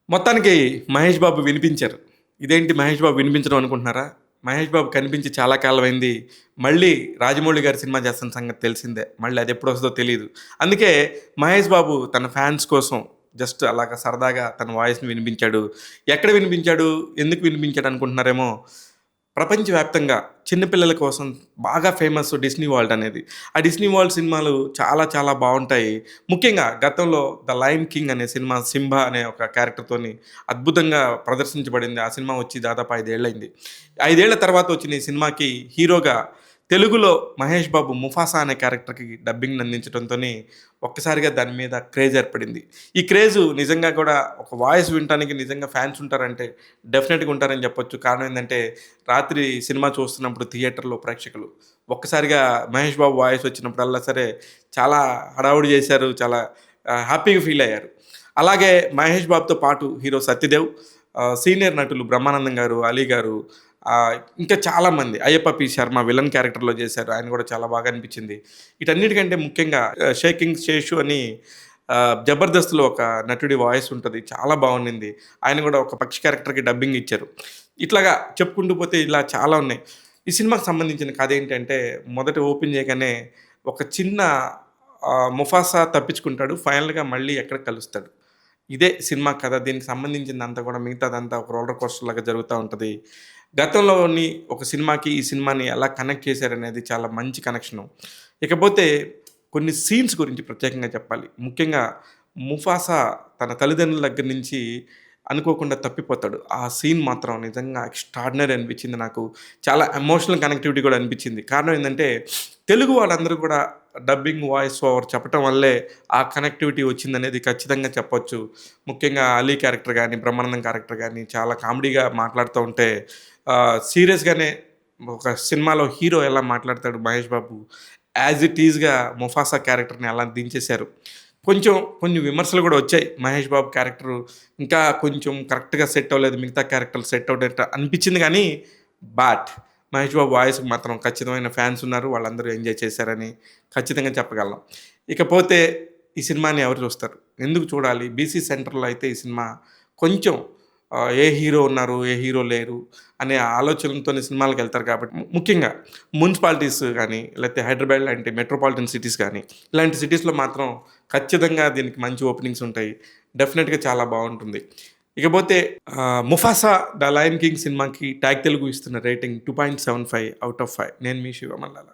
మొత్తానికి మహేష్ బాబు వినిపించారు. ఇదేంటి మహేష్ బాబు వినిపించడం అనుకుంటున్నారా? మహేష్ బాబు కనిపించి చాలా కాలమైంది. మళ్ళీ రాజమౌళి గారి సినిమా చేస్తున్న సంగతి తెలిసిందే. మళ్ళీ అదెప్పుడొస్తదో తెలీదు. అందుకే మహేష్ బాబు తన ఫ్యాన్స్ కోసం జస్ట్ అలాగా సరదాగా తన వాయిస్‌ని వినిపించాడు. ఎక్కడ వినిపించాడు? ఎందుకు వినిపించాడు అనుకుంటున్నారేమో? ప్రపంచవ్యాప్తంగా చిన్న పిల్లల కోసం బాగా ఫేమస్ డిస్నీ వరల్డ్ అనేది. ఆ డిస్నీ వరల్డ్ సినిమాలు చాలా చాలా బావుంటాయి. ముఖ్యంగా గతంలో 'ద లయన్ కింగ్' అనే సినిమా 'సింబా' అనే ఒక క్యారెక్టర్‌తోని అద్భుతంగా ప్రదర్శించబడింది. ఆ సినిమా వచ్చి దాదాపు 5 ఏళ్లయింది. 5 ఏళ్ల తర్వాత వచ్చిన ఈ సినిమాకి హీరోగా తెలుగులో మహేష్ బాబు 'ముఫాసా' అనే క్యారెక్టర్‌కి డబ్బింగ్‌ని అందించడంతోని ఒక్కసారిగా దాని మీద క్రేజ్ ఏర్పడింది. ఈ క్రేజు నిజంగా కూడా ఒక వాయిస్ వినటానికి నిజంగా ఫ్యాన్స్ ఉంటారంటే డెఫినెట్‌గా ఉంటారని చెప్పొచ్చు. కారణం ఏందంటే రాత్రి సినిమా చూస్తున్నప్పుడు థియేటర్‌లో ప్రేక్షకులు ఒక్కసారిగా మహేష్ బాబు వాయిస్ వచ్చినప్పుడల్లా సరే చాలా హడావుడి చేశారు. చాలా హ్యాపీగా ఫీల్ అయ్యారు. అలాగే మహేష్ బాబుతో పాటు హీరో సత్యదేవ్, సీనియర్ నటులు బ్రహ్మానందం గారు, అలీ గారు, ఇంకా చాలామంది 'అయ్యప్ప పి. శర్మ' విలన్ క్యారెక్టర్‌లో చేశారు. ఆయన కూడా చాలా బాగా అనిపించింది. వీటన్నిటికంటే ముఖ్యంగా 'షేకింగ్ శేషు' అని 'జబర్దస్త్‌లో' ఒక నటుడి వాయిస్ ఉంటది. చాలా బావుండింది. ఆయన కూడా ఒక పక్షి క్యారెక్టర్‌కి డబ్బింగ్ ఇచ్చారు. ఇట్లాగా చెప్పుకుంటూ పోతే ఇలా చాలా ఉన్నాయి. ఈ సినిమాకి సంబంధించిన కథ ఏంటంటే మొదట ఓపెన్ చేయగానే ఒక చిన్న 'ముఫాసా' తప్పించుకుంటాడు. ఫైనల్‌గా మళ్ళీ ఎక్కడ కలుస్తాడు. ఇదే సినిమా కథ. దీనికి సంబంధించిందంతా కూడా మిగతాదంతా ఒక రోలర్ కోస్టర్ లాగా జరుగుతా ఉంటది. గతంలోని ఒక సినిమాకి, ఈ సినిమాని ఎలా కనెక్ట్ చేశారనేది చాలా మంచి కనెక్షను. ఇకపోతే కొన్ని సీన్స్ గురించి ప్రత్యేకంగా చెప్పాలి. ముఖ్యంగా 'ముఫాసా' తన తల్లిదండ్రుల దగ్గర నుంచి అనుకోకుండా తప్పిపోతాడు. ఆ సీన్ మాత్రం నిజంగా ఎక్స్‌ట్రార్డినరీ అనిపించింది నాకు. చాలా ఎమోషనల్ కనెక్టివిటీ కూడా అనిపించింది. కారణం ఏందంటే, తెలుగు వాళ్ళందరూ కూడా డబ్బింగ్, వాయిస్ ఓవర్ చెప్పటం వల్లే ఆ కనెక్టివిటీ వచ్చిందనేది ఖచ్చితంగా చెప్పొచ్చు. ముఖ్యంగా 'అలీ' క్యారెక్టర్ గాని, 'బ్రహ్మానందం' క్యారెక్టర్ గాని చాలా కామెడీగా మాట్లాడుతూ ఉంటే సీరియస్‌గానే ఒక సినిమాలో హీరో ఎలా మాట్లాడతాడు Mahesh Babu, as it ఈజ్‌గా 'Mufasa' క్యారెక్టర్‌ని అలా దించేశారు. కొంచెం కొన్ని విమర్శలు గూడా వచ్చాయి. మహేష్ బాబు క్యారెక్టరు ఇంకా కొంచెం కరెక్ట్‌గా సెట్ అవ్వలేదు. మిగతా క్యారెక్టర్లు సెట్ అవ్వడట అనిపించింది గానీ, బట్ మహేష్ బాబు వాయిస్‌కి మాత్రం ఖచ్చితమైన ఫ్యాన్స్ ఉన్నారు. వాళ్ళందరూ ఎంజాయ్ చేశారని ఖచ్చితంగా చెప్పగలం. ఇకపోతే ఈ సినిమాని ఎవరు చూస్తారు? ఎందుకు చూడాలి? బీసీ సెంటర్‌లో అయితే ఈ సినిమా కొంచెం ఏ హీరో ఉన్నారు? ఏ హీరో లేరు? అనే ఆలోచనలతోనే సినిమాలకెళ్తారు కాబట్టి ముఖ్యంగా మున్సిపాలిటీస్ గానీ, లేకపోతే హైదరాబాద్ లాంటి మెట్రోపాలిటన్ సిటీస్ గానీ, ఇలాంటి సిటీస్‌లో మాత్రం ఖచ్చితంగా దీనికి మంచి ఓపెనింగ్స్ ఉంటాయి. డెఫినిట్‌గా చాలా బావుంటుంది. ఇకపోతే 'ముఫాసా ద లయన్ కింగ్' సినిమాకి టాగ్ తెలుగు ఇస్తున్న రేటింగ్ 2.75 ఔట్ ఆఫ్ 5. నేను మీ శివ మల్లాల.